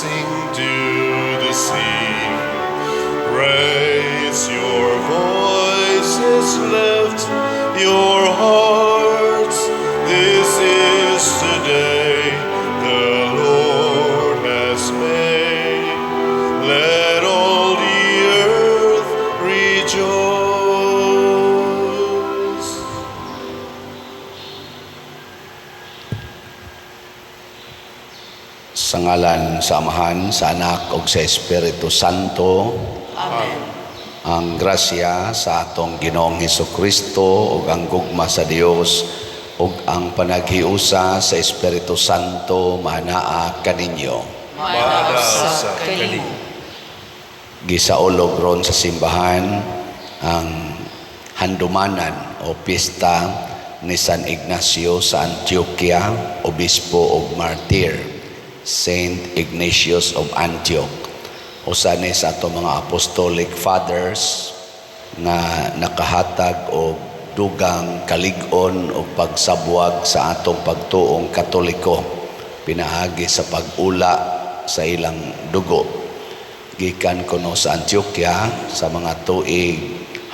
sing to the sea. Raise your voices, lift your hearts. This is the day the Lord has made. Let all the earth rejoice. Sa ngalan sa Amahan, sa Anak, ug sa Espiritu Santo. Amen. Ang grasya sa atong Ginoong Hesukristo ug ang gugma sa Dios ug ang panaghiusa sa Espiritu Santo manaa kaninyo. Manaa sa kanimo. Gisaulog ron sa simbahan ang handumanan o pista ni San Ignacio sa Antioquia, obispo ug martir, Saint Ignatius of Antioch. Usa ni sa ato mga apostolic fathers nga nakahatag og dugang kalig-on o pagsabwag sa atong pagtuong Katoliko pinaagi sa pag-ula sa ilang dugo. Gikan kuno sa Antioquia sa mga tuig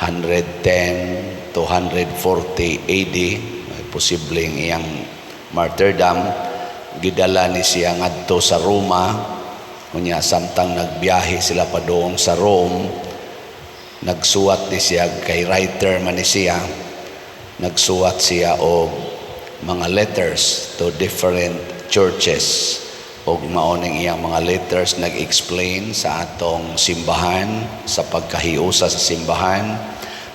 110 to 140 AD, posibleng iyang martyrdom. Gidala ni siya ngadto sa Roma. Kunya samtang nagbiyahe sila padung sa Rome, nagsuwat ni siya kay writer man ni siya. Nagsuwat siya og mga letters to different churches. Og maoning iyang mga letters nag-explain sa atong simbahan, sa pagkahiusa sa simbahan,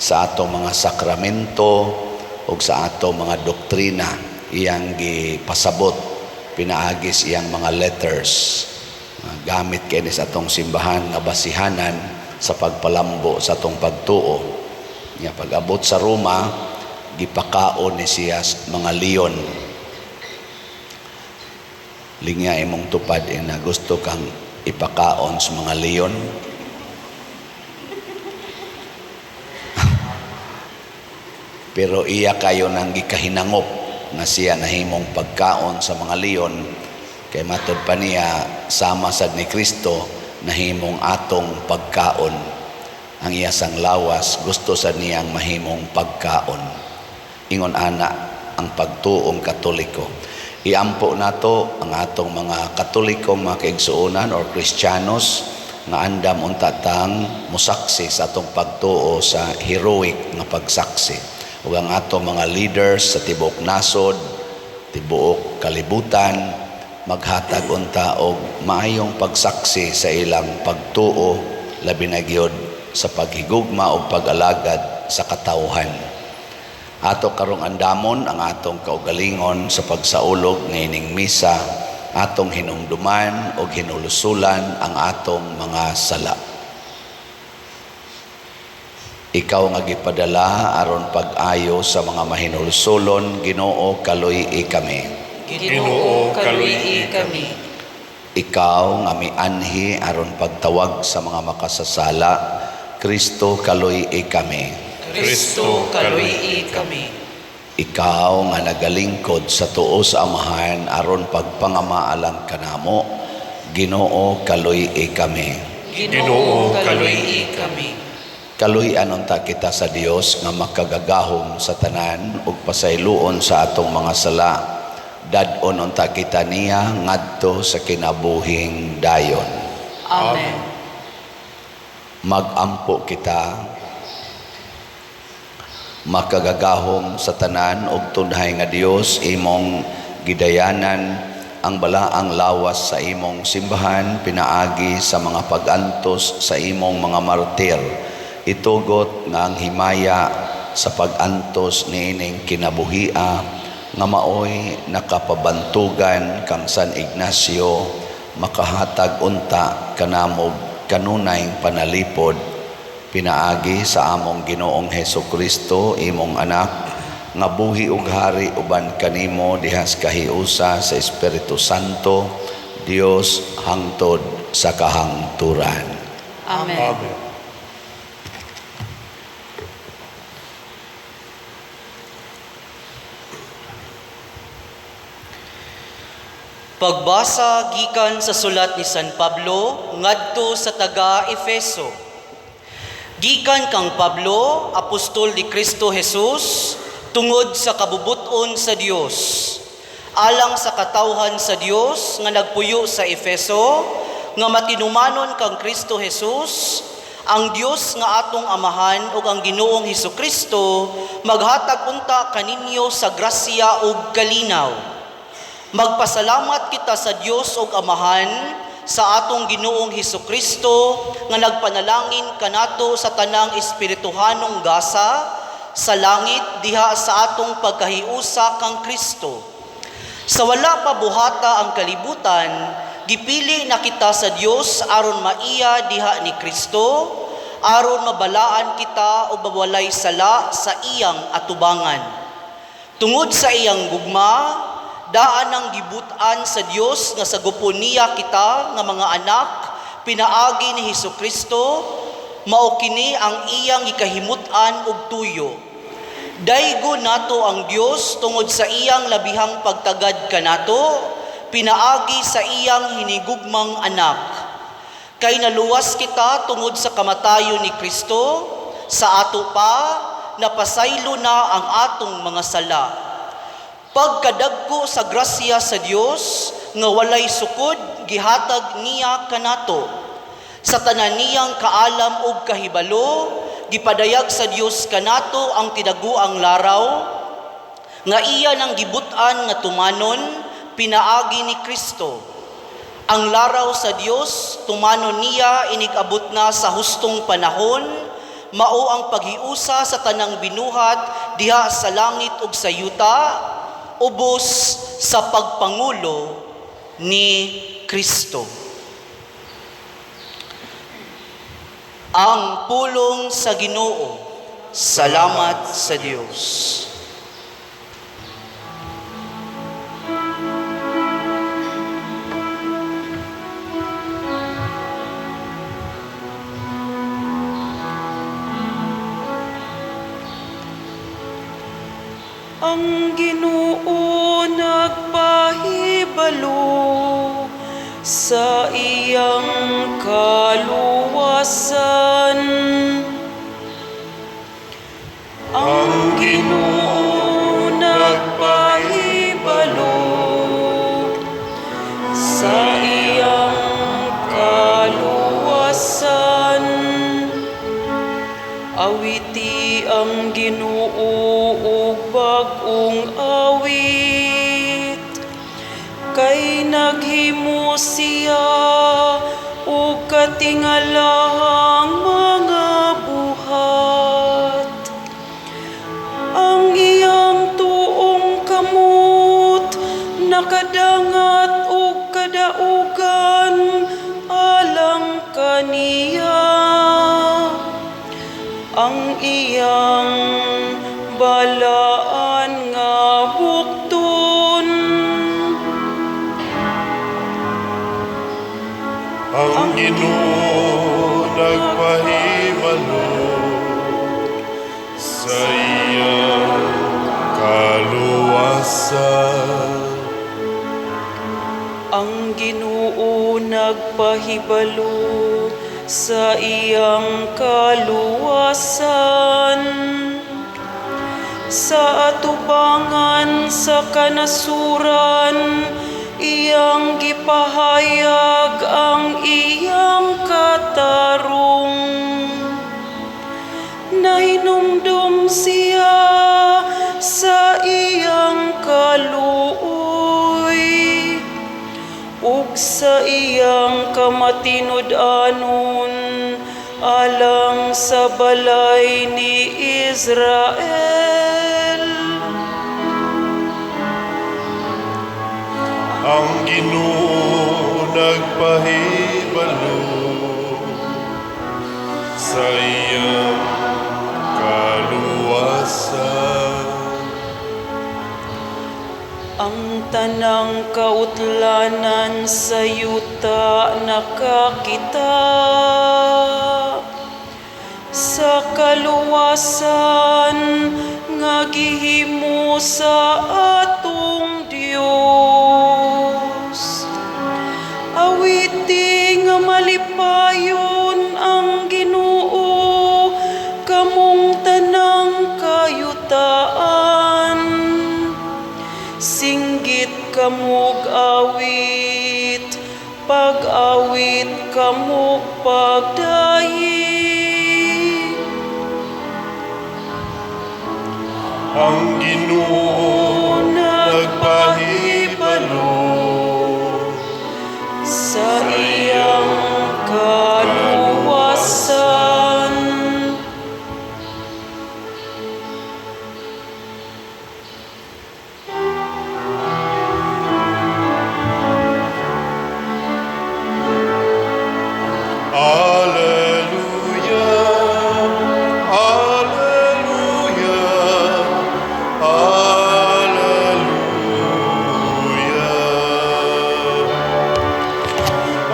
sa atong mga sakramento og sa atong mga doktrina. Iyang gipasabot, pinaagis iyang mga letters. Gamit kini sa atong simbahan nga basihanan sa pagpalambo sa atong pagtuo. Nya pag-abot sa Roma, gipakaon ni siya mga leon. Linya imong tupad na gusto kang ipakaon sa mga leon. Pero iya kayo nang gikahinangop na siya nahimong pagkaon sa mga leon. Kay matod pa niya, sama sad ni Kristo, nahimong atong pagkaon. Ang iyasang lawas, gusto sa niyang mahimong pagkaon. Ingon ana ang pagtuong Katoliko. Iampo nato ang atong mga Katolikong mga kaigsuonan or Kristiyanos nga andam untatang musaksi sa atong pagtuo sa heroic nga pagsaksi. Ug ang atong mga leaders sa tibuok nasod, tibuok kalibutan, maghatag unta og maayong pagsaksi sa ilang pagtuo, labi na gyud sa paghigugma o pag-alagad sa katawhan. Ato karong andamon ang atong kaugalingon sa pagsaulog ngayoning misa, atong hinumduman o hinulusulan ang atong mga sala. Ikaw nga gipadala aron pag-ayo sa mga mahinulusulon, Ginoo kaluy-i kami. Ginoo kaluy-i kami. Ikaw nga mianhi aron pagtawag sa mga makasasala, Kristo kaluy-i kami. Kristo kaluy-i kami. Ikaw nga nagalingkod sa tuo sa Amahan aron pagpangamaalang kanamo, Ginoo kaluy-i kami. Ginoo kaluy-i kami. Kaluy-an unta kita sa Dios nga makagagahom sa tanan ug pasayloon sa atong mga sala. Dadon unta kita niya ngadto sa kinabuhing dayon. Amen. Magampo kita, makagagahom sa tanan ug tunhay nga Dios imong gidayanan ang balaang lawas sa imong simbahan pinaagi sa mga pag-antos sa imong mga martir. Itugot nga ang himaya sa pag-antos niining kinabuhia nga maoy nakapabantugan kang San Ignacio makahatag unta kanamog kanunay panalipod pinaagi sa among Ginoong Hesukristo imong anak nga buhi ug hari uban kanimo dihas kahiusa sa Espiritu Santo Dios hangtod sa kahangturan. Amen. Pagbasa gikan sa sulat ni San Pablo ngadto sa taga-Efeso. Gikan kang Pablo, apostol ni Kristo Jesus, tungod sa kabubuton sa Dios, alang sa katawhan sa Dios nga nagpuyo sa Efeso, nga matinumanon kang Kristo Jesus, ang Dios nga atong amahan ug ang Ginoong Hesukristo maghatag unta kaninyo sa grasya ug kalinaw. Magpasalamat kita sa Dios ug Amahan sa atong Ginoong Hesukristo nga nagpanalangin kanato sa tanang espirituhanong gasa sa langit diha sa atong pagkahiusa kang Kristo. Sa wala pa buhata ang kalibutan, gipili na kita sa Dios aron maiya diha ni Kristo, aron mabalaan kita o mawalay sala sa iyang atubangan. Tungod sa iyang gugma, daan ang gibutan sa Dios nga sagupon niya kita nga mga anak pinaagi ni Hesukristo, mao kini ang iyang gikahimutan ug tuyo. Daygo nato ang Dios tungod sa iyang labihang pagtagad kanato, pinaagi sa iyang hinigugmang anak. Kay naluwas kita tungod sa kamatayon ni Kristo, sa ato pa napasaylo na ang atong mga sala. Pagkadagko sa grasya sa Dios nga walay sukod gihatag niya kanato. Sa tanan niyang kaalam ug kahibalo, gipadayag sa Dios kanato ang tinaguang laraw nga iya nang gibutan nga tumanon pinaagi ni Kristo. Ang laraw sa Dios tumanon niya inigabot na sa hustong panahon, mao ang paghiusa sa tanang binuhat diha sa langit ug sa yuta, ubos sa pagpangulo ni Kristo. Ang pulong sa Ginoo. Salamat sa Dios. Ang Ginoo nagpahibalo sa iyang kaluwasan. Ang Ginoo nagpahibalo sa iyang kaluwasan. Awiti ang Ginoo ug bag-ong awit, kay naghimo siya ug katingalahang mga buhat. Ang iyang tuong kamot nakadangat ug kadaugan alang kaniya. Ang iyang balaan nga bukton, Ang Ginoo nagpahibalo sa iyang kaluwasan. ang Ginoo nagpahibalo sa iyang kaluwasan. Sa atubangan sa kanasuran, iyang gipahayag ang iyang katarong. Nahinumdum siya sa iyang kaluoy, ug sa iyang kamatinud-anon alang sa balay ni Israel. Ang Ginoo nagpahibalo sa iyang kaluwasan. Ang tanang kautlanan sa yuta nakakita, sa kaluwasan nga gihimo sa atong Dios. malipayon ang Ginoo kamong tanang kayutaan. Singgit kamog awit, pag-awit kamog pagdayi. Ang Ginoo nagpahibalo Sa iyang kaluwasan. Alleluia, Alleluia, Alleluia.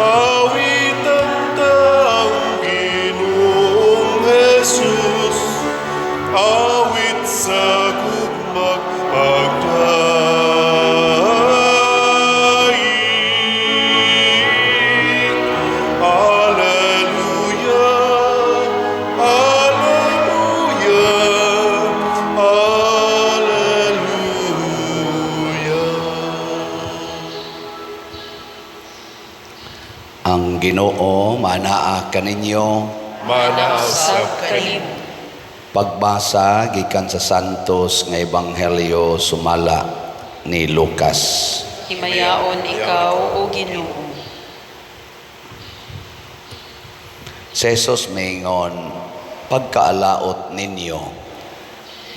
Awit ang taong Ginoong Jesus, awit sa gugmang pagdaig. Alleluia, Alleluia, Alleluia. Ang Ginoo manaa kaninyo. Manaasab kalim. Pagbasa gikan sa Santos nga Ebanghelyo sumala ni Lucas. Himayaon ikaw, O Ginoo. Si Jesus maingon, pagkaalaot ninyo,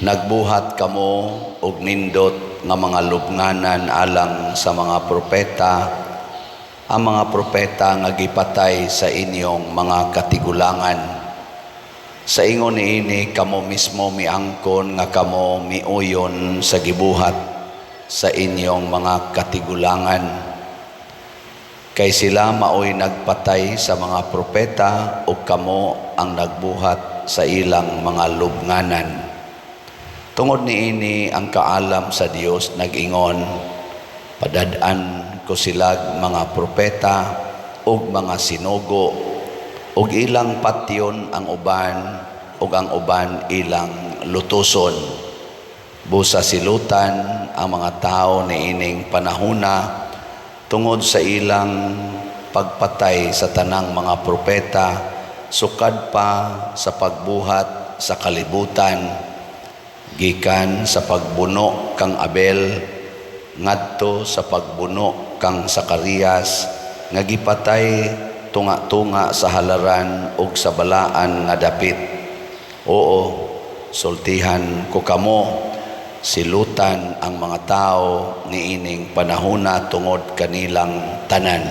nagbuhat kamo og nindot nga mga lubnganan alang sa mga propeta, ang mga propeta nga gipatay sa inyong mga katigulangan. Sa ingon niini kamo mismo miangkon nga kamo miuyon sa gibuhat sa inyong mga katigulangan. Kay sila maoy nagpatay sa mga propeta o kamo ang nagbuhat sa ilang mga lubnganan. Tungod niini ang kaalam sa Dios nag-ingon, padad-an ko sila mga propeta ug mga sinugo ug ilang patyon ang uban ug ang uban ilang lutuson. Busa silutan ang mga tao niining panahuna tungod sa ilang pagpatay sa tanang mga propeta, sukad pa sa pagbuhat sa kalibutan, gikan sa pagbuno kang Abel, ngadto sa pagbuno kang Zacarias, nga gipatay tunga-tunga sa halaran ug sa balaan nga dapit. Oo, sultihan ko kamo, silutan ang mga tao niining panahuna tungod kanilang tanan.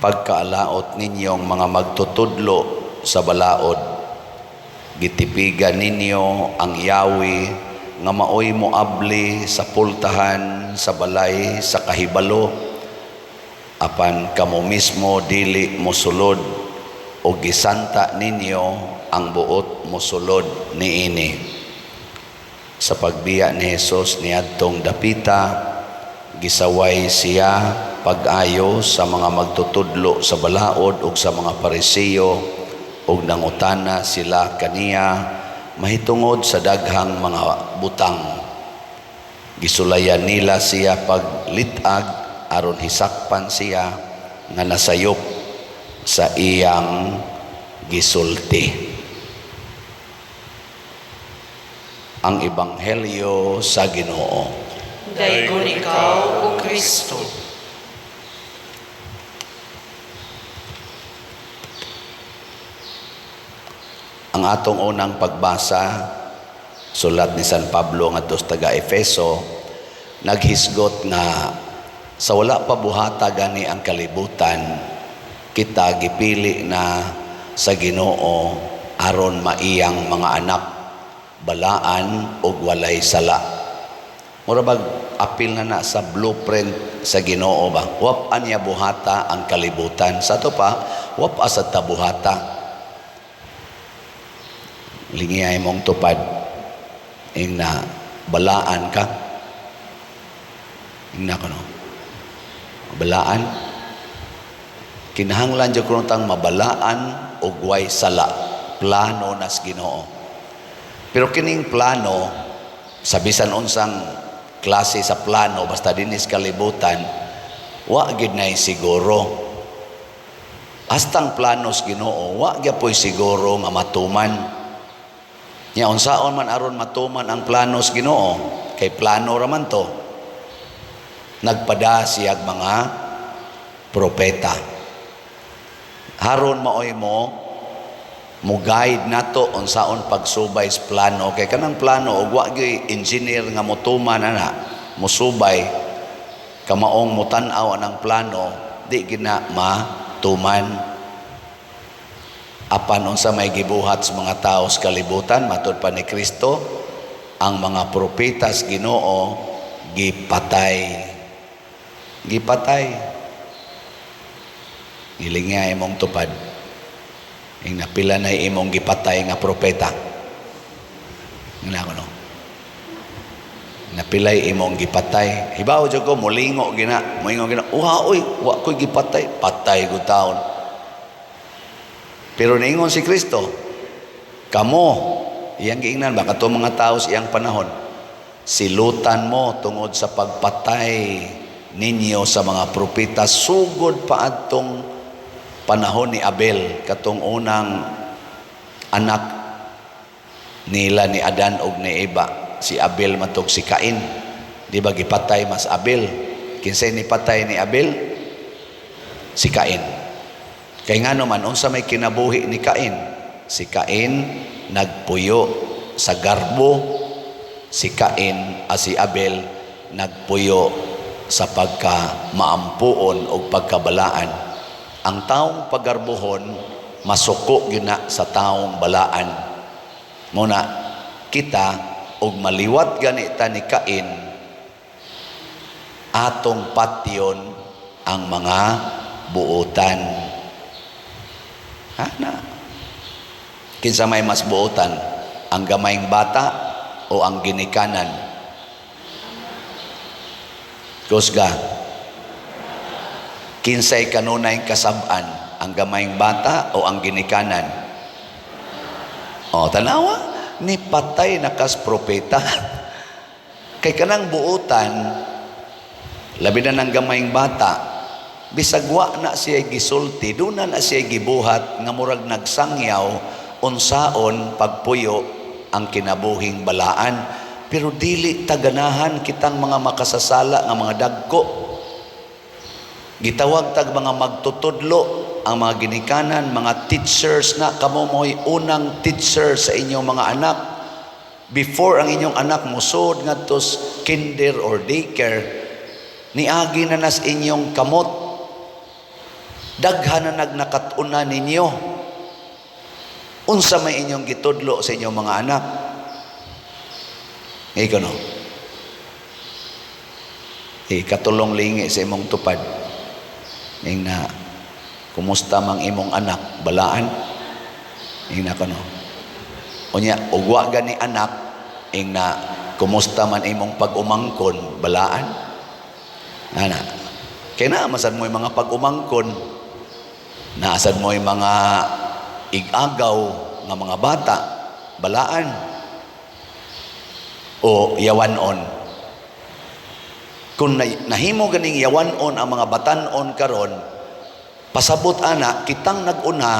Pagkaalaot ninyong mga magtutudlo sa balaod, gitipigan ninyo ang yawi nga maoy moabli sa pultahan sa balay sa kahibalo, apan kamo mismo dili mosulod o gisanta ninyo ang buot mosulod niini. Sa pagbiya ni Jesus niadtong dapita, gisaway siya pag-ayo sa mga magtutudlo sa balaod ug sa mga Pariseo ug nangutana sila kaniya mahitungod sa daghang mga butang. Gisulayan nila siya paglitag aron hisakpan siya nga nasayop sa iyang gisulti. Ang Ebanghelyo sa Ginoo. Daygon ikaw, O Kristo. Ang atong unang pagbasa, sulat ni San Pablo ngadto sa taga-Efeso, naghisgot nga sa wala pa buhata gani ang kalibutan, kita gipili na sa Ginoo aron maiyang mga anak, balaan ug walay sala. Mura bag apil na sa blueprint sa Ginoo ba? Wap anya buhata ang kalibutan. Sa to pa, wap asad ta buhata. Lingiyay mong tupad ing na balaan ka. Ing na kuno. Balaan. Kinahanglan jud kuno tang mabalaan og way sala, plano nas Ginoo. Pero kining plano sa bisan unsang klase sa plano basta dinis kalibutan, wa gid nay siguro. Hastang planos Ginoo, wa gyapon siguro nga matuman. Nya unsaon man aron matuman ang planos Ginoo? Kay plano ra man to. Nagpada siyag mga propeta. Haron maoy mo guide nato unsaon pagsubay sa plano. Kay kanang plano ug wa gyud engineer nga motuman ana, mosubay kamaong mutan-aw anang plano, di gina matuman. Apan unsa may gibuhat sa mga tao sa kalibutan matud pa ni Kristo, ang mga propeta sa Ginoo gipatay. Gilinga imong tupad. Ing napila na imong gipatay nga propeta. Ngana ko no. Napilay imong gipatay. Hibaw jud ko molingo gina, moingon gina. Oy, wa ko'y gipatay, patay gud taon. Pero niingon si Kristo, kamo, iyang giingnan ba katong mga tao sa iyang panahon, silutan mo tungod sa pagpatay ninyo sa mga propeta sugod pa adtong panahon ni Abel, katong unang anak nila ni Adan ug ni Eva, si Abel matog si Cain. Di ba gipatay mas Abel? Kinsay ni patay ni Abel? Si Cain. Kay ngano man unsa may kinabuhi ni Cain? Si Cain nagpuyo sa garbo, si Cain si Abel nagpuyo sa pagka-maampuon o pagkabalaan. Ang taong pagarbuhon masuko gina sa taong balaan. Muna kita og maliwat ganita ni Cain, atong patyon ang mga buotan. Ana. Kinsa may mas buotan, ang gamayng bata o ang ginikanan? Kusga. Kinsay kanunay kasab-an, ang gamayng bata o ang ginikanan? O tanawa, ni patay na kas propeta. Kay kanang buotan, labi na ng gamayng bata, bisagwa na siya gisulti, doon na siya gibuhat, nga murag nagsangyaw, unsaon pagpuyo ang kinabuhing balaan. Pero dili taganahan kitang mga makasasala nga mga dagko. Gitawag tag mga magtutudlo, ang mga ginikanan, mga teachers na, kamo mo'y unang teacher sa inyong mga anak. Before ang inyong anak musod nga tos kinder or daycare, niagi na nas inyong kamot. Daghan na nagnakatuna ninyo. Unsa may inyong gitudlo sa inyong mga anak? Ikaw no? Katulong lingi sa imong tupad. Ing na, kumusta mang imong anak? Balaan? Ing na ka no? Unya, ugwa gani anak, ing na, kumusta man imong pag-umangkon? Balaan? Ana. Kaya naamasad mo yung mga pag-umangkon, naasad mo yung mga igagaw ng mga bata, balaan o yawanon. Kung nahimo ganing yawanon ang mga batanon karon, pasabot ana, kitang nag-una,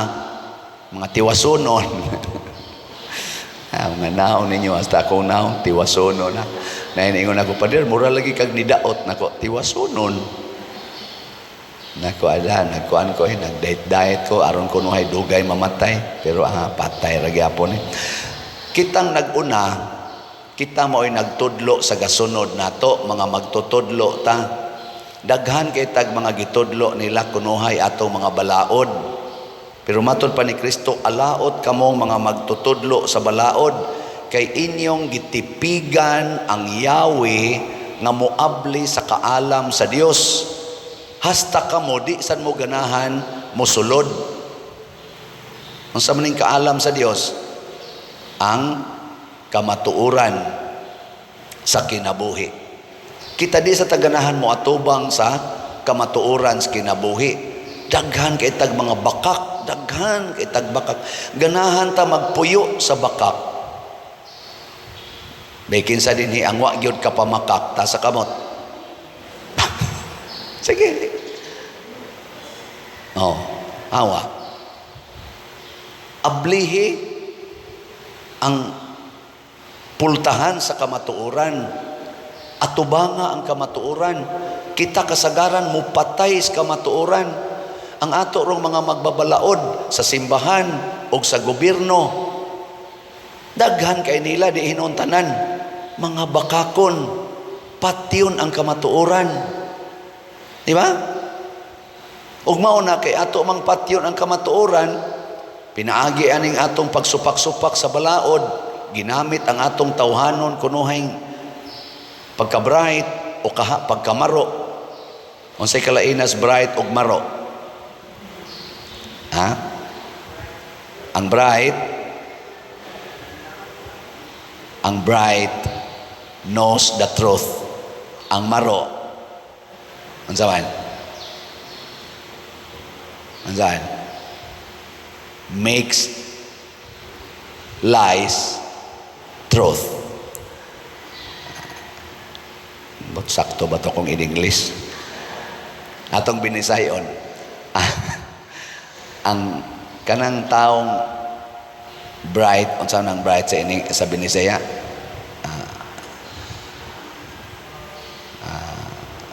mga tiwasonon. Mga naon ninyo, hasta akong naon, tiwasonon na. Naingon ako, pader, mura lagi kag nidaot, nako, tiwasonon. Nako ada, nakuan ko nag-diet ko aron ko nuhay dugay mamatay, pero patay ra gyapon eh. Kitang nag-una, kita mo'y nagtudlo sa gasunod nato, mga magtutudlo ta. Daghan kay tag mga gitudlo nila kunuhay ato mga balaod. Pero matud pa ni Kristo, alaot kamo mga magtutudlo sa balaod, kay inyong gitipigan ang Yahweh nga moabli sa kaalam sa Dios. Hasta kamo di san mo ganahan mosulod. Unsa man ning kaalam sa Dios? Ang kamatuoran sa kinabuhi. Kita di sa taganahan mo atubang sa kamatuoran sa kinabuhi. daghan kay tag mga bakak, daghan kay tag bakak. Ganahan ta magpuyo sa bakak. Bekin sa dinhi ang wa gyud ka pamakak ta sa kamot. Sige. Oh, awa. Ablihi ang pultahan sa kamatuoran. Atubanga ang kamatuoran. Kita kasagaran mo patay sa kamatuoran. Ang ato rong mga magbabalaod sa simbahan o sa gobyerno, daghan kay nila di hinuntanan. Mga bakakon, patyon ang kamatuoran. Di ba? Ug mao na kay ato mang patyon ang kamatuoran, pinaagi aning atong pagsupak-supak sa balaod, ginamit ang atong tawhanon kunuhing pagka-bright o pagkamaro. Unsay kalainas bright ug maro? Ha? Ang bright knows the truth. Ang maro, unsa man? Unsa? Makes lies truth. But sakto ba to kung in English? Atong binisayon. Ang kanang taong bright, unsa nang bright sa Binisaya?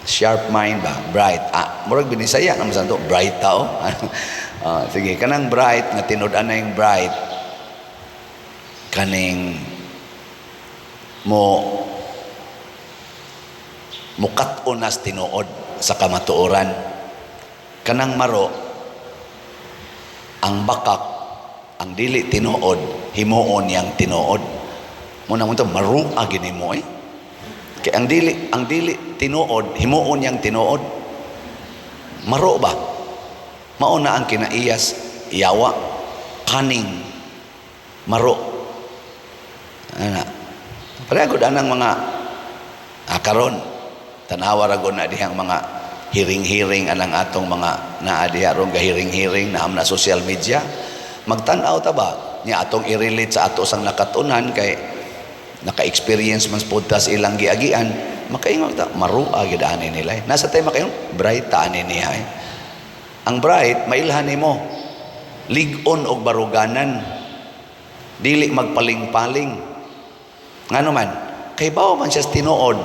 Sharp mind ba? Bright. Murag Binisaya naman santo, bright tao. Sige, kanang bright nga tinud-an na yung bright. Kaning mukat-on nas tinuod sa kamatuoran. Kanang maro, ang bakak, ang dili tinuod, himuon yang tinuod. Muna mo ito, marua gini mo eh. Kaya ang dili tinuod, himuon yang tinuod. Maro ba? Mauna ang kinaiyas, yawa, kaning, maro. Ana. Paragod anang mga karon tanawa ra gud na dihang mga hiring-hiring anang atong mga naa diha ron gahiring-hiring na amna social media. Magtan-aw ta ba nya atong i-relate sa ato sang nakatunan kay naka-experience man pud ta sa ilang giagian, makaingon ta marua gid ani nila. Nasa tay makaingon bright ta ani niya. Ang bright mailhan nimo lig-on og baruganan, dili magpaling-paling. Ngano man kay bawo man siya tinuod,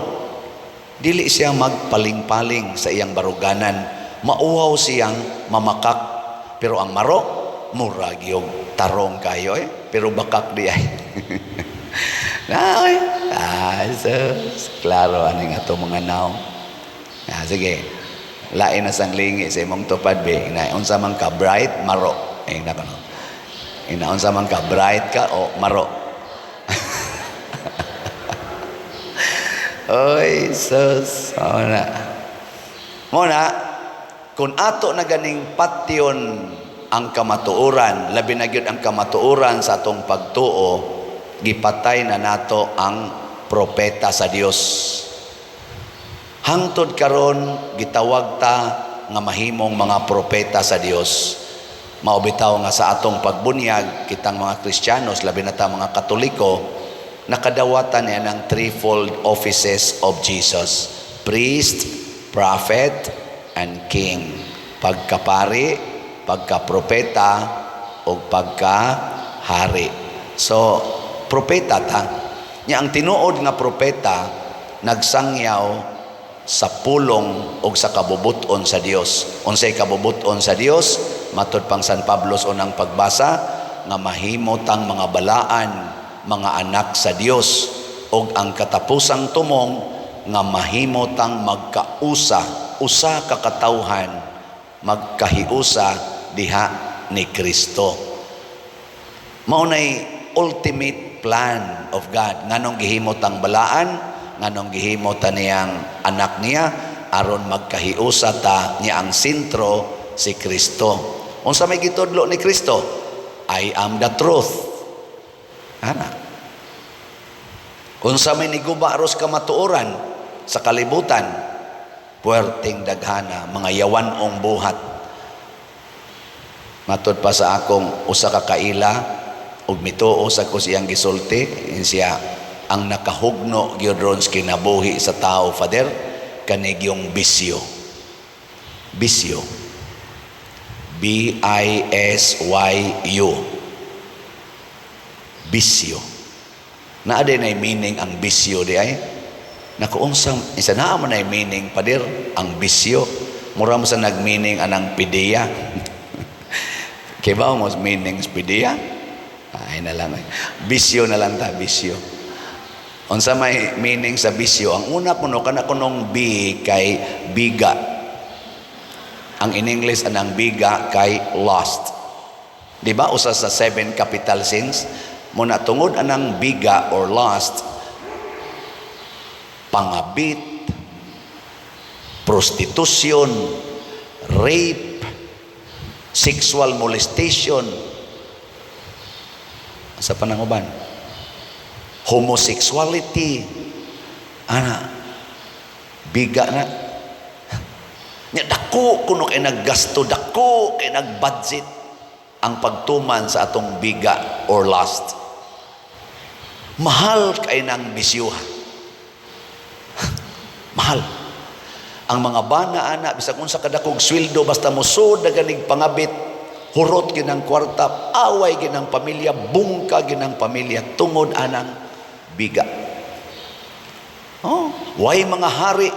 dili siya magpaling-paling sa iyang baruganan, mauwaw siyang mamakak. Pero ang maro murag yung tarong kayo pero bakak di ay. Klaro aning ato mga naong. Sige, lain na sang lingi sa imong tupad be. Unsa man ka bright maro. Nako. Unsa man ka bright ka o maro. Oy, sus. Muna, kung ato na ganing patyon ang kamatuoran, labi na gyud ang kamatuoran sa atong pagtuo, gipatay na nato ang propeta sa Dios. Hangtod karon gitawag ta nga mahimong mga propeta sa Dios. Mao bitaw nga sa atong pagbunyag kitang mga Kristiyanos, labi na ta mga Katoliko, nakadawatan niya ng threefold offices of Jesus: priest, prophet, and king. Pagkapari, pagkapropeta, o pagkahari. So, propeta ta. Nya ang tinuod nga propeta nagsangyaw sa pulong o sa kabubuton sa Dios. Unsay kabubuton sa Dios? Matud pang San Pablo sa unang pagbasa nga mahimo tang mga balaan, mga anak sa Dios, og ang katapusang tumong nga mahimo tang magkausa, usa ka katawhan, magkahiusa diha ni Kristo. Mao nay ultimate plan of God. Nganong gihimo tang balaan, nganong gihimo ta niyang anak niya aron magkahiusa ta niya ang sentro si Kristo. Unsa may gitudlo ni Kristo? I am the truth. Ana. Unsa may niguba aros kamatuoran sa kalibutan? Puwerteng daghana, mga yawanong buhat. Matod pa sa akong usa ka kaila ug mituo sa ko siyang gisulti, siya ang nakahugno gyud ron sa kinabuhi sa tao, Father, kanig yung bisyo. Bisyo. B-I-S-Y-U. Bisyo. Naa din ay meaning ang bisyo di ay. Nakuunsang, isa na man ay meaning, Pader, ang bisyo. Mura mo sa nag-meaning anang pidiya. Kaya ba mo meaning pidiya? Ay na lang. Bisyo na lang ta, bisyo. Unsa may meaning sa bisyo? Ang una kuno kana kunong B kay biga. Ang in English anang biga kay lost. Di ba usa sa 7 capital sins? Muna tungod anang biga or lost, pangabit, prostitution, rape, sexual molestation, sa pananguban, homosexuality, biga na. Dako kuno kay naggasto, dako kay nagbudget ang pagtuman sa atong biga or lust. Mahal kay nang bisyuhan. Mahal. Ang mga bana ana bisag unsa kadakog sweldo basta musud na ganig pangabit, hurot ginang kwarta, away ginang pamilya, bungka ginang pamilya tungod anang biga. Way mga hari,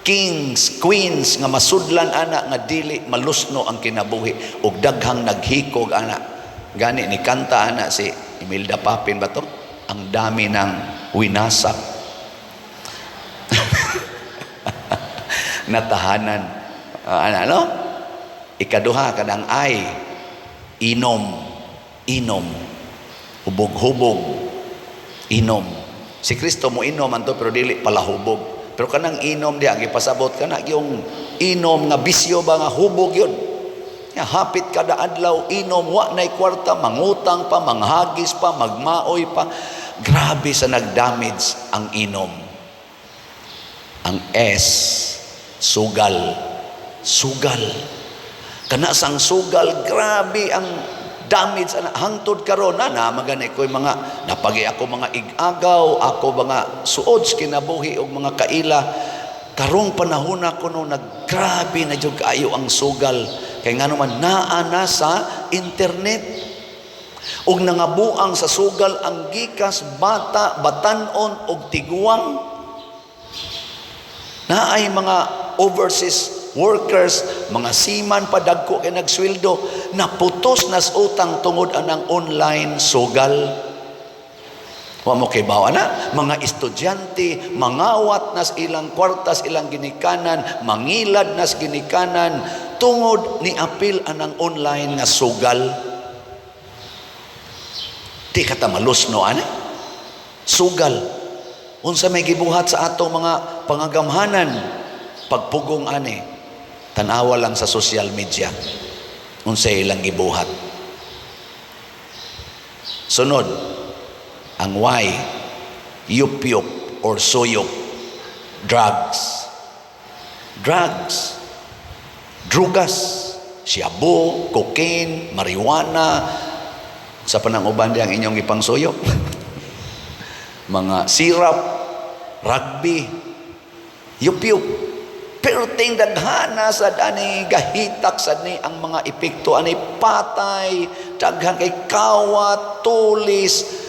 kings, queens nga masudlan ana nga dili malusno ang kinabuhi ug daghang naghikog ana. Gani ni kanta ana si Imelda Papin ba to? Ang dami ng winasak. Natahanan. Ano? Ikaduha kadang ay inom. Hubog-hubog. Inom. Si Kristo mo inom anto pero dili pala hubog. Pero kanang inom diya, gipasabot ka na yung inom nga bisyo ba nga hubog yun. Hapit kada adlaw, inom, wa na'y kwarta, mangutang pa, manghagis pa, magmaoy pa. Grabe sa nagdamage ang inom. Ang S, sugal. Sugal. Kana sang sugal, grabe ang damage hangtod karon na magani ko'y mga napagi ako mga igagaw, ako mga suod kinabuhi og mga kaila. Karong panahon ako no naggrabe na jud kaayo ang sugal kay ngano man naa na sa internet og nangabuang sa sugal ang gikas bata, batan-on og tiguang. Naay mga overseas workers, mga seaman padagko kay nagsweldo, naputos nas utang tungod anang online sugal. Wa mo kay bawa na mga estudyante mangawat nas ilang kwartas ilang ginikanan, mangilad nas ginikanan tungod ni apil anang online nga sugal. Di kata malusno ani sugal. Unsa may gibuhat sa ato mga pangagamhanan pagpugong ani, tanawa lang sa social media unsay ilang gibuhat. Sunod ang Y, yup-yup or suyop, drugs, drugas, shabu, cocaine, marijuana, sa pananguban di ang inyong ipang suyop. Mga syrup, rugby, yup-yup. Pero ting daghana sa dani gahitak sa ni ang mga epekto ani patay, daghan kay kawat, tulis.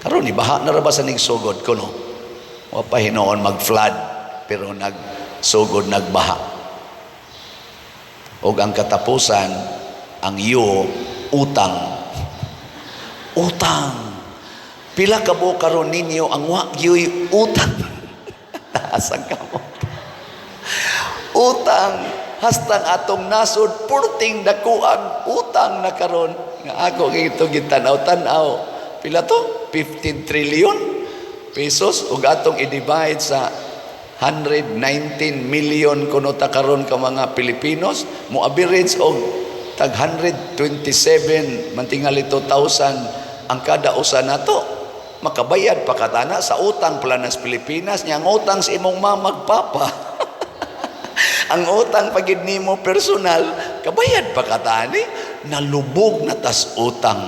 Karon ni baha na ra ba sa ning sugod kuno? Wa pa hinoon mag-flood pero nagsugod nagbaha. Og ang katapusan ang utang. Utang. Pila ka bo karon ninyo ang wa gyud utang. Taasang ka mo. Utang hastang atong nasod purting dakuang utang na karon nga ako gito gitanaw-tanaw. Pila to? 15 trillion pesos ug atong i-divide sa 119 million kuno ta karon ka mga Pilipinos, mo average og tag 127 mantingali 2,000 ang kada usa nato. Makabayad pa katana sa utang pala nas Pilipinas nya ang utang sa imong mama magpapa. Ang utang pagid nimo personal kabayad pa katani, nalubog na tas utang,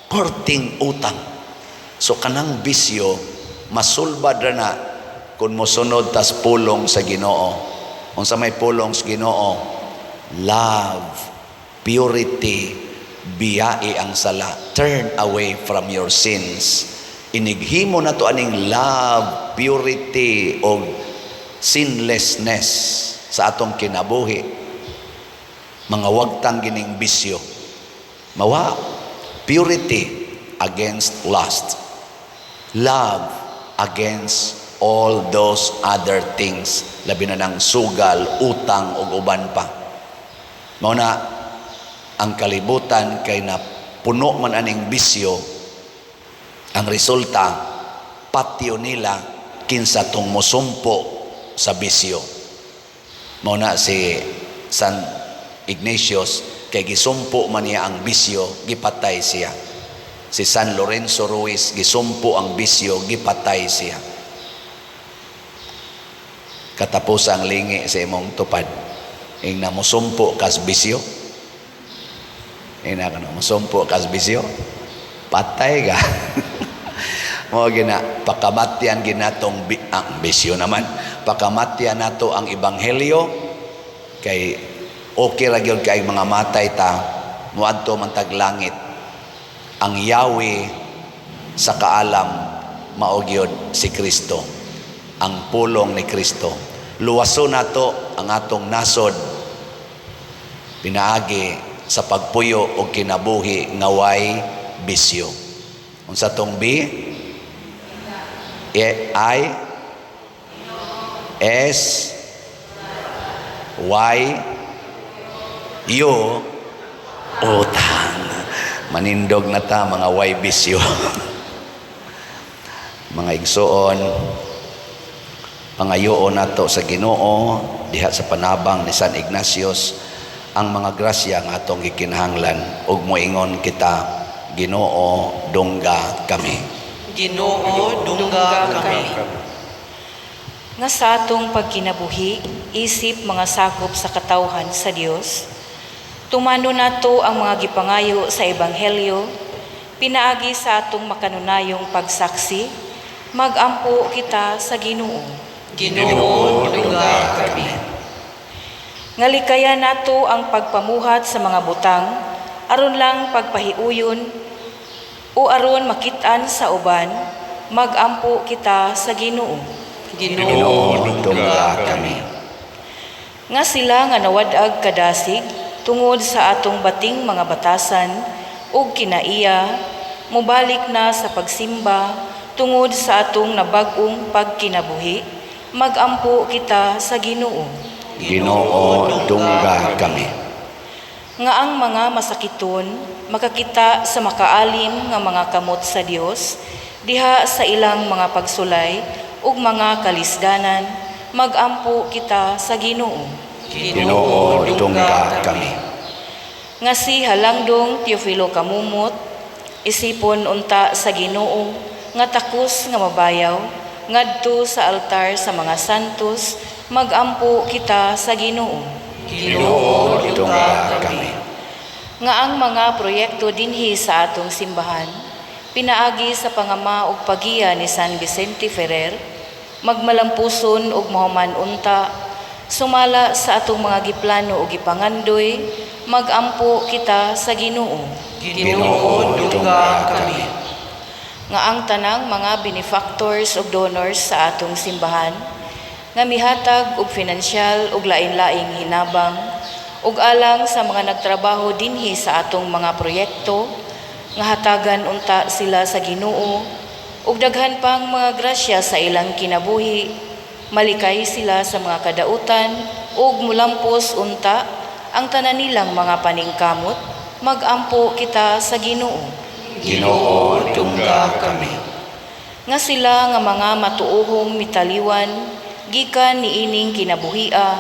korting utang. So kanang bisyo, masulbad ra na kung mosunod tas pulong sa Ginoo. Kung sa may pulong sa Ginoo, love, purity, biyai ang sala. Turn away from your sins. Inighimo na to aning love, purity, o sinlessness sa atong kinabuhi. Mga wagtang gining bisyo. Mawa, purity against lust. Love against all those other things. Labi na ng sugal, utang, o uban pa. Mauna, ang kalibutan kay na puno man aning bisyo, ang resulta, patio nila kinsa tong mosumpo sa bisyo. Mauna si San Ignatius, kay gisumpo man niya ang bisyo, gipatay siya. Si San Lorenzo Ruiz, gisumpo ang bisyo, gipatay siya. Katapos ang lingi sa imong tupad, ing na mosumpo kas bisyo. Ina ka na, mosumpo kas bisyo, patay ka. Mo gina pakamatyan ginatong bisyo naman. Pakamatyan nato ang ebanghelyo kay okay ra gyud kay mga matay ta muadto man tag langit. Ang Yahweh sa kaalam mao gyud si Kristo. Ang pulong ni Kristo. Luwaso nato ang atong nasod pinaagi sa pagpuyo og kinabuhi nga way bisyo. Unsa tong B? I S Y U utang. Manindog na ta mga way bisyo. Mga igsoon, pangayoon nato sa Ginoo diha sa panabang ni San Ignatius ang mga grasya nga atong gikinahanglan ug moingon kita, Ginoo dungga kami. Ginoo dungga kami. Nga sa atong pagkinabuhi, isip mga sakop sa katawhan sa Dios, tumano nato ang mga gipangayo sa ebanghelyo, pinaagi sa atong makanunayong pagsaksi, magampo kita sa Ginoo. Ginoo dungga kami. Ngalikaya nato ang pagpamuhat sa mga butang, aron lang pagpahiuyon o aron makitaan sa uban, magampo kita sa Ginoo. Ginoo dungga kami. Nga sila nga nawadag kadasig tungod sa atong bating mga batasan ug kinaiya, mubalik na sa pagsimba tungod sa atong nabag-ong pagkinabuhi, magampo kita sa Ginoo. Ginoo dungga kami. Nga ang mga masakiton makakita sa makaalim nga mga kamot sa Dios diha sa ilang mga pagsulay ug mga kalisdanan, magampo kita sa Ginoo. Ginoo dungga kami. Nga si Halangdong Teofilo Kamumot, isipon unta sa Ginoo nga takos nga mabayaw ngadto sa altar sa mga santos, magampo kita sa Ginoo. Ginoo dungga kami. Nga ang mga proyekto dinhi sa atong simbahan, pinaagi sa pangama ug pagiya ni San Vicente Ferrer, magmalampuson ug mahuman unta, sumala sa atong mga giplano ug gipangandoy, magampo kita sa Ginoo. Ginoo dungga kami. Nga ang tanang mga benefactors ug donors sa atong simbahan, nga mihatag og finansyal ug lain-laing hinabang ug alang sa mga nagtrabaho dinhi sa atong mga proyekto, nga hatagan unta sila sa Ginoo ug daghan pang mga grasya sa ilang kinabuhi, malikay sila sa mga kadautan ug mulampos unta ang tanan nilang mga paningkamot, magampo kita sa Ginoo. Ginoo dungga kami. Nga sila nga mga matuohong mitaliwan gikan niining kinabuhia,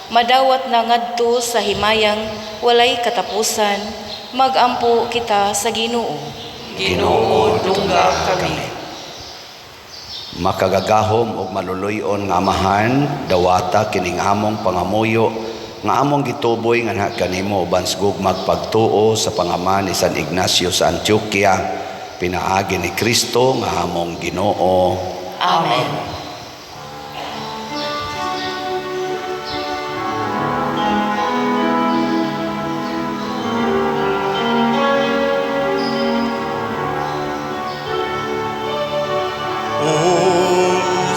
madawat na ngadto sa himayang walay katapusan, magampo kita sa Ginoo. Ginoo dungga kami. Makagagahom ug maluluyon nga amahan, dawata kining among pangamuyo nga among gituboy nga na kanimo uban sa gugmag pagtuo sa pangaman ni San Ignacio sa Antioquia, pinaagi ni Kristo nga among Ginoo. Amen.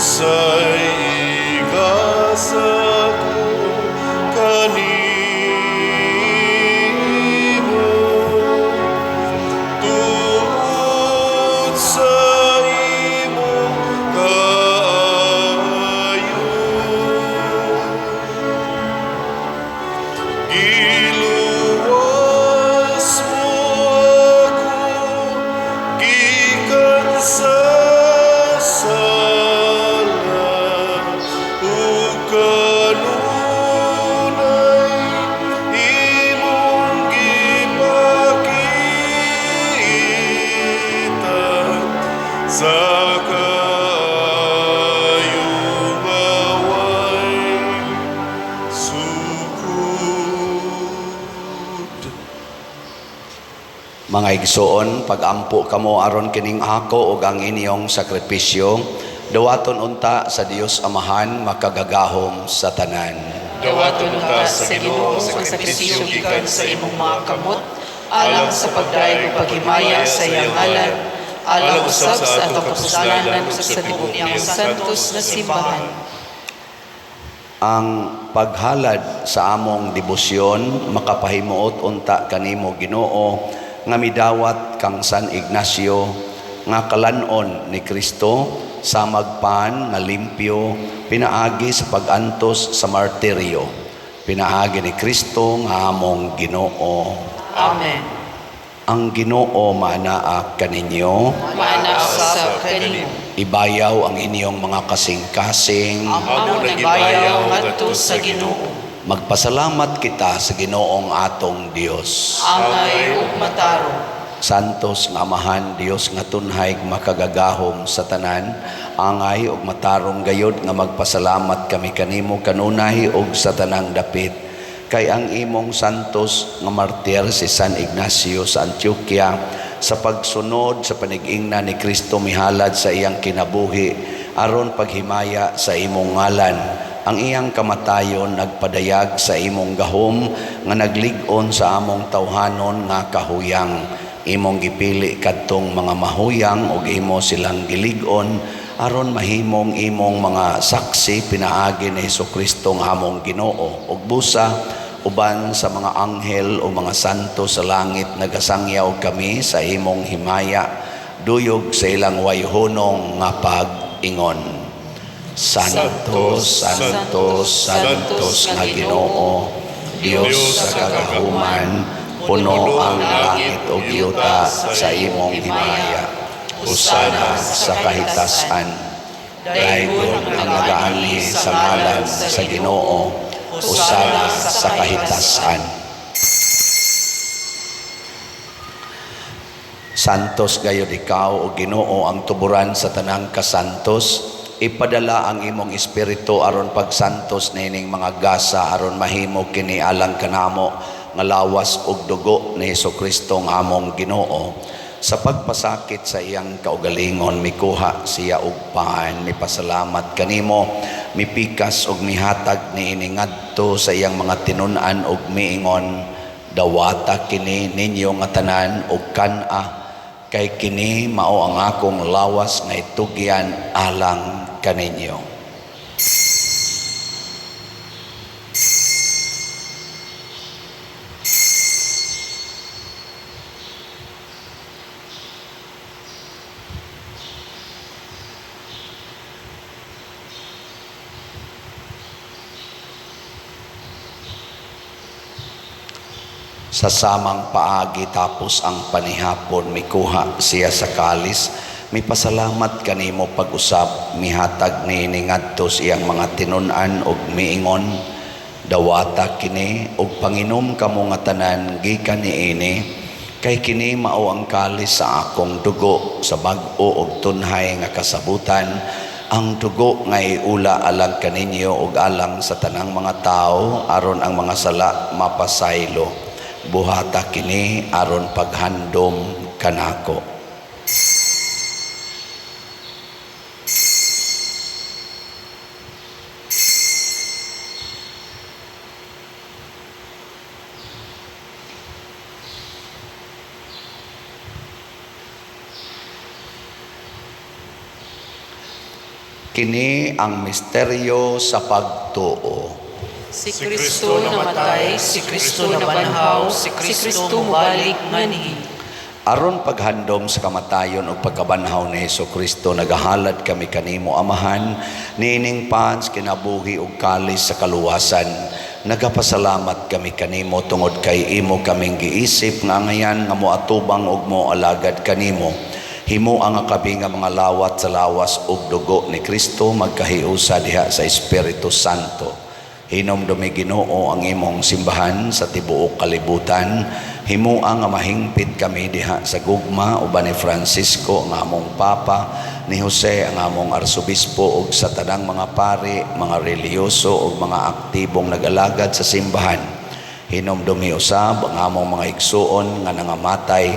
Unsay igasako kanimo tungod sa imong kaayo. Giluwas mo ako gikan sa Mga igsoon, pagampo kamo aron kining ako ug ang inyong sakripisyo, dawaton unta sa Dios Amahan makagagahom sa tanan. Dawaton ka sa Ginoo ang sakripisyo gikan sa imong mga kamot, alang sa pagdaig ug paghimaya sa iyang ngalan, alang usab sa atong kapusalanan sa tibuok niyang santos na simbahan. Ang paghalad sa among debosyon makapahimuot unta kanimo Ginoo nga midawat kang San Ignacio nga kalanon ni Kristo sa magpan nga limpyo pinaagi sa pagantos sa martiryo, pinaagi ni Kristo nga among Ginoo. Amen. Ang Ginoo manaa kaninyo, Maana sa kanimo. ibayaw ang inyong mga kasing-kasing. Amo nagbayaw ngadto sa Ginoo. Magpasalamat kita sa Ginoong atong Dios. Angay ug mataro. Santos nga Amahan Dios nga tunhay makagagahom sa tanan, angay ug matarong gayod nga magpasalamat kami kanimo kanunay ug sa tanang dapit. Kay ang imong santos nga martir si San Ignacio sa Antioquia sa pagsunod sa panig-ingna ni Kristo mihalad sa iyang kinabuhi aron paghimaya sa imong ngalan. Ang iyang kamatayon nagpadayag sa imong gahom nga naglig-on sa among tawhanon nga kahuyang. Imong gipili kadtong mga mahuyang ug imo silang gilig-on aron mahimong imong mga saksi pinaagi ni Hesukristo nga among Ginoo ug busa uban sa mga anghel o mga santo sa langit nagasangyaw kami sa imong himaya duyog sa ilang wayhonong nga pag-ingon. Santos, Santos, Santos nga Ginoo, Dios sa kagahuman, puno ang langit o yuta sa imong himaya. Usana sa kahitasan, daygon ang nagaanhi sa ngalan sa Ginoo. Usana sa kahitasan. Santos gayud ikaw o Ginoo ang tuburan sa tanang kasantos. Ipadala ang imong espiritu aron pagsantos nining mga gasa aron mahimo kini alang kanamo nga lawas ug dugo ni Hesukristo nga among Ginoo. Sa pagpasakit sa iyang kaugalingon mikuha siya og paan, mipasalamat kanimo, mipikas ug mihatag niini ngadto sa iyang mga tinun-an ug miingon, dawata kini ninyo nga tanan ug kan-a kay kini mao ang akong lawas nga itugyan alang kaninyo. Sa samang paagi tapos ang panihapon mikuha siya sa kalis, mipasalamat kanimo pag-usab, mihatag niini ngadto iyang mga tinun-an ug miingon, dawata kini ug panginom kamo nga tanan gikan niini, kay kini mao ang kalis sa akong dugo sa bag-o ug tunhay nga kasabutan, ang dugo nga iula alang kaninyo ug alang sa tanang mga tao aron ang mga sala mapasaylo. Buhata kini aron paghandom kanako. Kini ang misteryo sa pagtuo. Si Kristo namatay, si Kristo nabanhaw, si Kristo mubalik nganihi. Aron paghandom sa kamatayon o pagkabanhaw ni Hesukristo, nagahalad kami kanimo, Amahan, niining pans, kinabuhi ug kalis sa kaluwasan. Nagapasalamat kami kanimo tungod kay imo kaming giisip nga ngayan nga moatubang ug moalagad kanimo. Himo ang kabi nga mga lawat sa lawas ug dugo ni Kristo magkahiusa diha sa Espiritu Santo. Hinomdumi Ginoo ang imong simbahan sa tibuok kalibutan. Himo ang mahingpit kami diha sa gugma uban ni Francisco nga among Papa, ni Jose ang among Arsobispo ug sa tanang mga pari, mga reliyoso ug mga aktibong nag-alagad sa simbahan. Hinomdumi usab ang among mga igsuon nga nangamatay.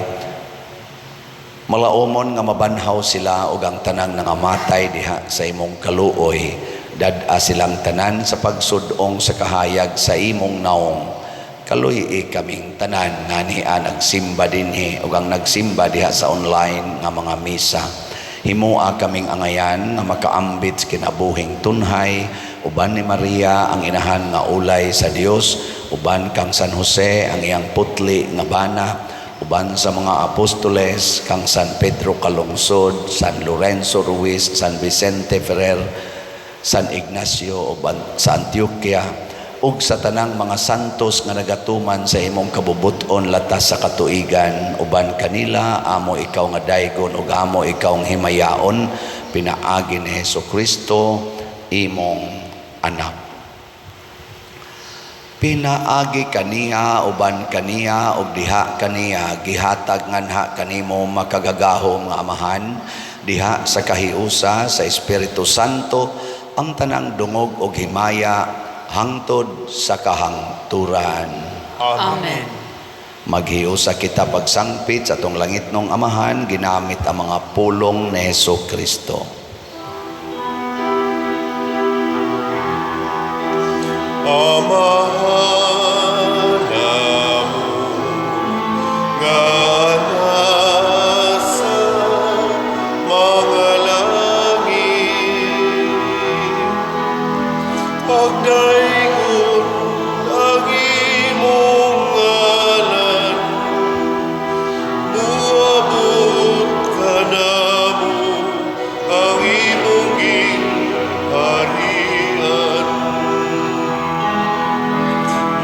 Malaumon nga mabanhaw sila ug ang tanang nangamatay diha sa imong kaluoy. Dad-a silang tanan sa pagsudong sa kahayag sa imong naong. Kaluy kaming tanan nganiha nagsimba dinhi ug ang nagsimba diha sa online nga mga misa. Himoa kaming angayan nga makaambit kinabuhing tunhay uban ni Maria ang inahan nga ulay sa Dios, uban kang San Jose ang iyang putli nga bana, uban sa mga apostoles kang San Pedro Calungsod, San Lorenzo Ruiz, San Vicente Ferrer, San Ignacio uban sa Antioquia, ug sa tanang mga santos nga nagatuman sa imong kabubuton latas sa katuigan. Uban kanila amo ikaw nga daygon ug amo ikaw nga himayaon, pinaagi ni Hesukristo imong anak. Pinaagi kaniya uban kaniya ug diha kaniya gihatag nganha kanimo makagagahom nga Amahan, diha sa kahiusa sa Espiritu Santo ang tanang dungog ug himaya hangtod sa kahangturan. Amen. Maghiusa kita pagsangpit sa atong langitnong Amahan ginamit ang mga pulong ni Hesukristo. Amahan namo nga nasa mga langit, pagdaingon ang imong ngalan, muabot ka namo ang imong gingharian.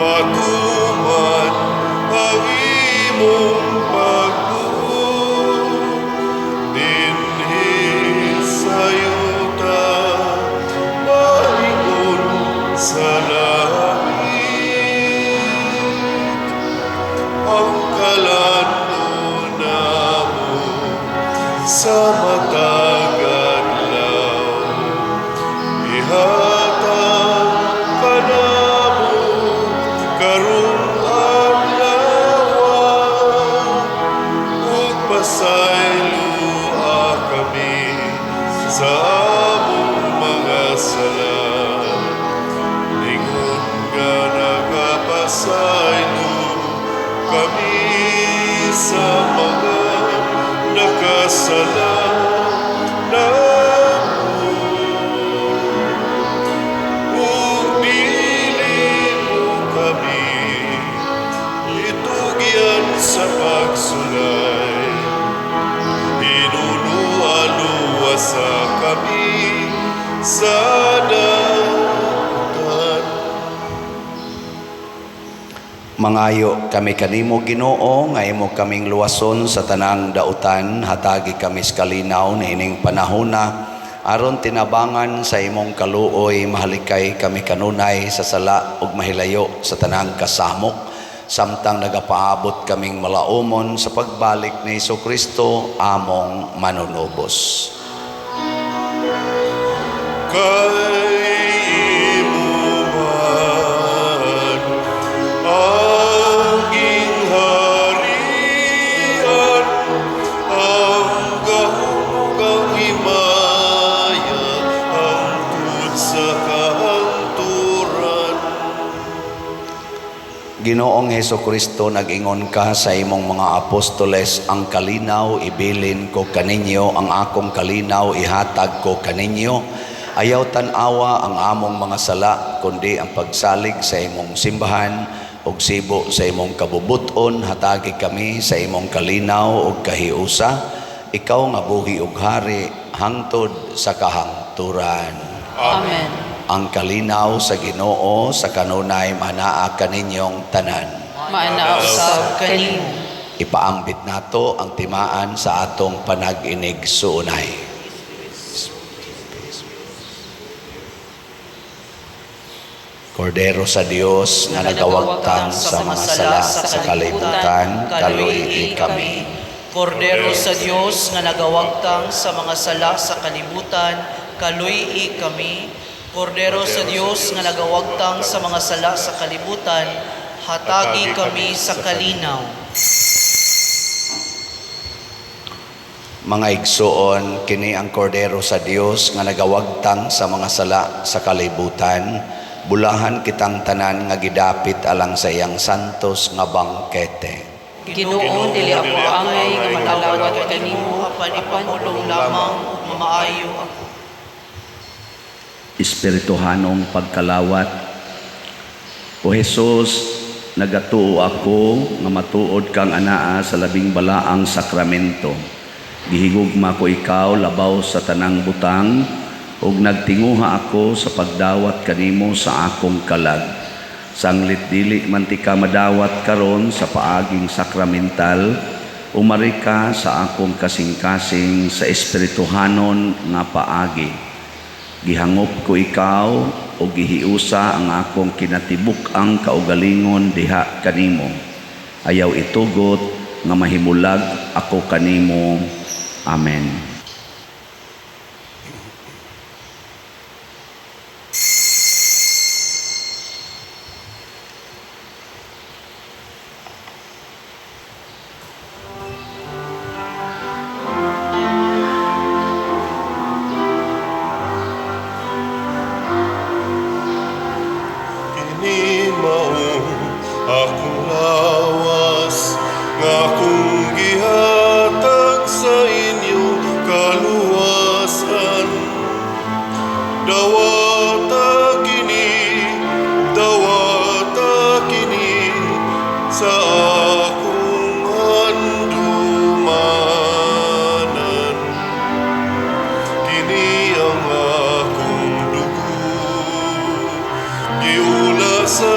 Matuman ang imong pagtuo dinhi sa yuta, malingon sa langit. Ang kalanon namo sa matag adlaw, ihatag ka namo karong adlaw, ug pasayloa kami sa among mga sala. Lingon nga nagapasaylo kami sa mga nakasala namo, ug dili mo kami itugyan sa pagsulay. Inuluwa-luwasa kami sa damutan. Mangayo kami kanimo Ginoo nga imo kaming luwason sa tanang dautan, hatagi kami sa kalinaw niining panahona aron tinabangan sa imong kaluoy. Mahalikay kami kanunay sa sala ug mahilayo sa tanang kasamok, samtang nagapaabot kaming malaumon sa pagbalik ni Hesukristo among manunubos. kay imuman ang gingharian, ang gahumugang himaya, ang tut sa kahangturan. Ginoong Heso Kristo, nag-ingon ka sa imong mga apostoles, ang kalinaw ibilin ko kaninyo, ang akong kalinaw ihatag ko kaninyo. Ayaw tanawa ang among mga sala, kundi ang pagsalig sa imong simbahan ug sibo sa imong kabubuton. Hatagi kami sa imong kalinaw ug kahiusa, ikaw nga buhi ug hari hangtod sa kahangturan. Amen. Ang kalinaw sa Ginoo sa kanunay manaa kaninyong tanan. Maanausab kanimo. Ipaambit nato ang timaan sa atong panag-inig suunay. Kordero sa Dios na nagawagtang sa mga sala sa kalibutan, kaluy kami. Kordero sa Dios nga nagawagtang sa mga sala sa kalibutan, kaluy kami. Kordero sa Dios nga nagawagtang sa mga sala sa kalibutan, hatagi kami sa kalinaw. Mga igsoon, kini ang kordero sa Dios nga nagawagtang sa mga sala sa kalibutan. Bulahan kitang tanan nga gidapit alang sa iyang santos nga bangkete. Ginoo, dili ako angay nga malalawat kanimo, apan ipamulong lamang ug mamaayo ako. Espirituhanong pagkalawat. O Jesus, nagatuo ako nga matuod kang anaa sa labing balaang sakramento. Gihigugma ko ikaw labaw sa tanang butang, ug nagtinguha ako sa pagdawat kanimo sa akong kalag. Sanglit dili man ti ka madawat karon sa paaging sakramental, umari ka sa akong kasing-kasing sa espirituhanon nga paagi. Gihangop ko ikaw o gihiusa ang akong kinatibuk ang kaugalingon diha kanimo. Ayaw itugot nga mahimulag ako kanimo. Amen. Kini maong akong lawas, nga akong gihatag sa inyo kaluwasan. Dawata kini sa akong handumanan. Kini ang akong dugo, giula sa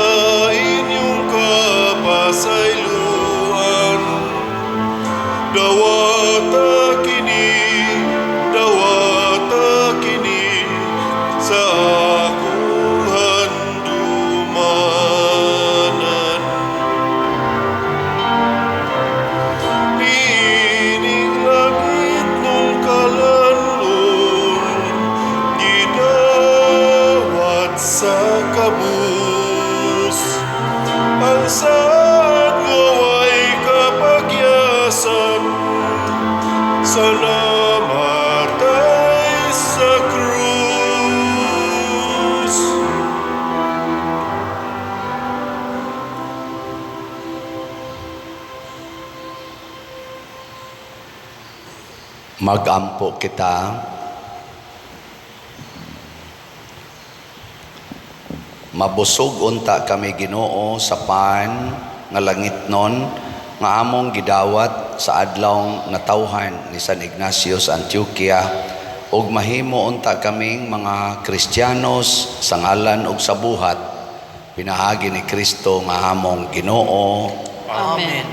inyong kapasayloan. Dawata kini sa akong handumanan. Ining langit nung kalanlon, gidawat sa kabus. Ang saad nga way kapagyasan, sa namatay sa krus. Magampo kita. Mabusog unta kami Ginoo sa pan nga langitnon nga among gidawat sa adlaw natawhan ni San Ignacio sa Antioquia, ug mahimo unta kaming mga Kristiyanos sa ngalan ug sa buhat pinahagi ni Kristo nga among Ginoo. Amen.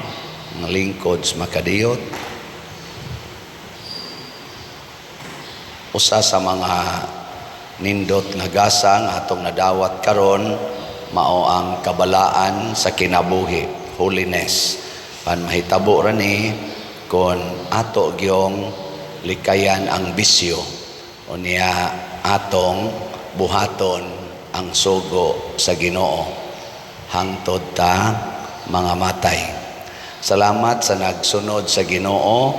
Mga lingkod sa makadiyot. Usa sa mga nindot nga gasa nga atong nadawat karon mao ang kabalaan sa kinabuhi, holiness. Pan mahitabo ra ni kon ato gyong likayan ang bisyo. O niya atong buhaton ang sugo sa Ginoo hangtod ta mga matay. Salamat sa nagsunod sa Ginoo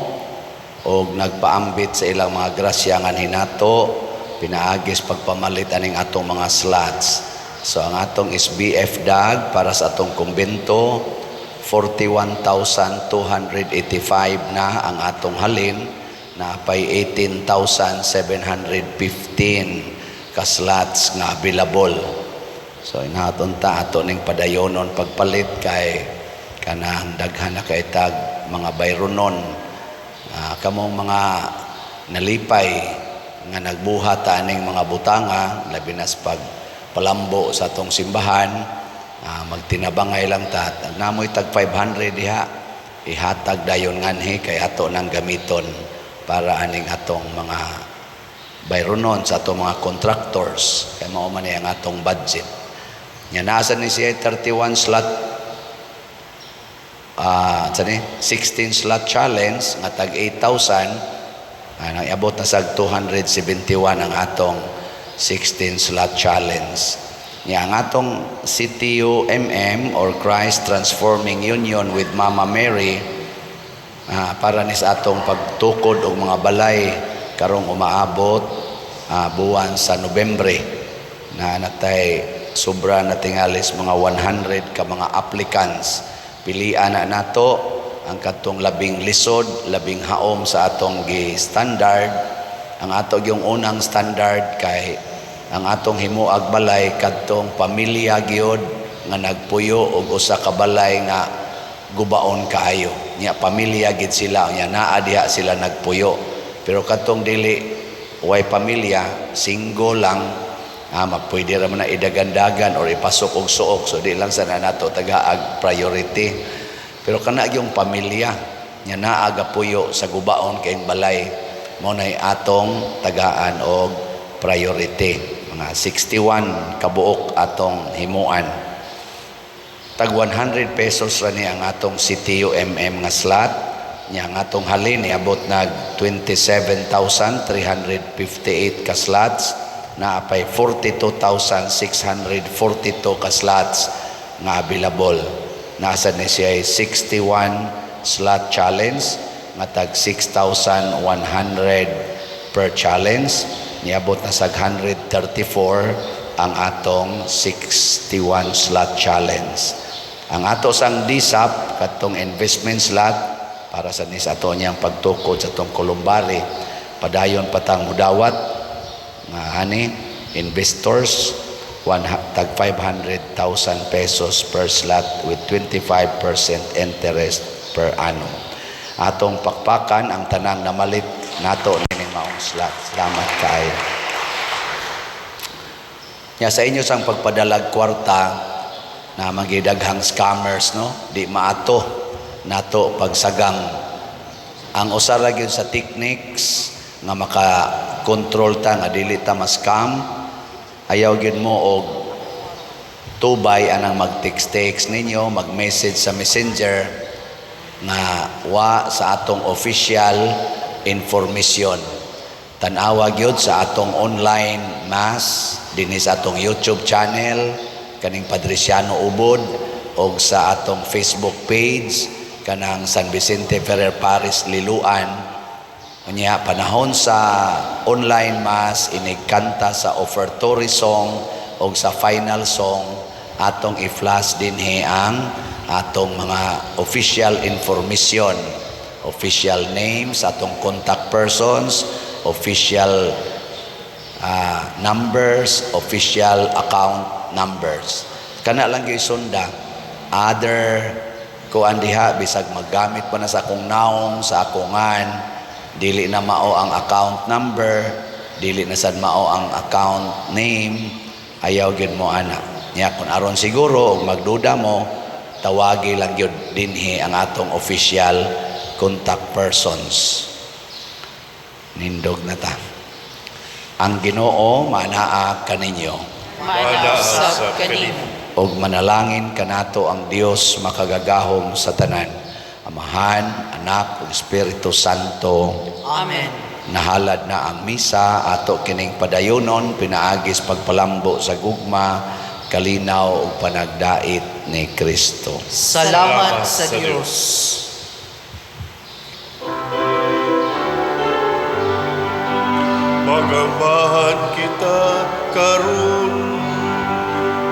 o nagpaambit sa ilang mga grasya nga hinato, pinaagis pagpamalit aning atong mga slots. So ang atong SBF DAG para sa atong kumbento, 41,285 na ang atong halin, na pay 18,715 ka slots nga available. So inaton ta ato ning padayonon pagpalit kay kanang daghan na kaitag mga bayronon. Kamong mga nalipay nga nagbuhat ta aning mga butanga, labi na sa pagpalambo sa atong simbahan, magtinabangay lang ta. Namoy tag 500 diha, ihatag dayon nganhi kay ato nang gamiton para aning atong mga bayronon sa atong mga contractors, kay mao man ang atong budget. Nya nasa ni siya 31 slot 16 slot challenge nga tag 8,000, nag-abot na sag 271 ang atong 16 slot challenge. Nya ang atong CTU-MM or Christ Transforming Union with Mama Mary, para ni sa atong pagtukod og mga balay karong umaabot buwan sa Nobyembre, na natay sobra na tingalis mga 100 ka mga applicants. Pilian na nato ang katong labing lisod, labing haom sa atong gi-standard. Ang ato yung unang standard kay ang atong himuag balay kadtong pamilya gyud nga nagpuyo og usa ka balay nga gubaon kaayo. Nya pamilya gid sila, nya naa diha sila nagpuyo. Pero katong dili way pamilya, single lang, pwede ra man na idagandagan or ipasok og suok, so di lang sana nato tagaag priority. Pero kana yung pamilya nya naa gapuyo sa gubaon kay balay, mo nay atong tagaan og priority. Mga 61 kabuok atong himuan. Tag 100 pesos ra ni ang atong CTU-MM nga slot, nya ang atong halin niabot nag 27,358 ka slots, na apay 42,642 ka slots nga available. Nasa ni siya 61 slot challenge nga tag 6,100 per challenge, niabot na sa 134 ang atong 61 slot challenge. Ang ato sang DSAP katong investment slot para sa nis ato niyang pagtukod sa atong kulumbari, padayon patang mudawat nga ani investors tag 500,000 pesos per slot with 25% interest per annum. Atong pakpakan ang tanang namalit nato ning maong slot. Salamat kaayo. Nya sa inyo sang pagpadalag kwarta na magidaghang scammers, no, di maato nato pagsagang. Ang usa ra gyud sa techniques nga maka-control ta nga dili ta ma-scam, ayaw gyud mo og tubay anang mag-text ninyo, mag-message sa messenger nga wa sa atong official information. Tanawa gyud sa atong online mass dinhi sa atong YouTube channel kaning Padresiano Ubod, og sa atong Facebook page kanang San Vicente Ferrer Paris Liluan. Unya panahon sa online mass inigkanta sa offertory song o sa final song, atong i-flash dinhi ang atong mga official information, official names, atong contact persons, official numbers, official account numbers. Kana lang gyud sunda. Other kuan diha bisag maggamit pa na sa akong naong, sa akongan, dili na mao ang account number, dili na sad mao ang account name, ayaw gyud mo ana. Nya kun aron siguro og magduda mo, tawagi lang gyud dinhi ang atong official contact persons. Nindog na ta. Ang Ginoo manaa kaninyo. Manaasab kanimo. Og manalangin kanato ang Dios makagagahom sa tanan, Amahan, Anak ug Espiritu Santo. Amen. Nahalad na ang misa, ato kining padayonon, pinaagis pagpalambo sa gugma, kalinaw ug panagdait ni Kristo. Salamat sa Dios. Magambahan kita karon,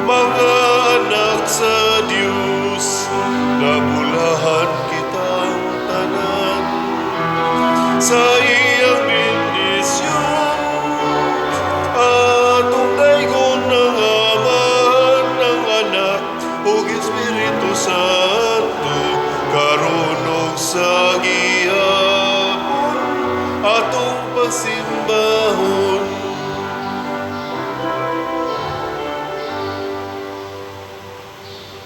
mga anak sa Dios, nabulahan kitang tanan sa iyang bendisyon. Atong daygon ng Ama, ng Anak, ug Espiritu Santo, karon ug sa gihapon, atong pagsimbahon.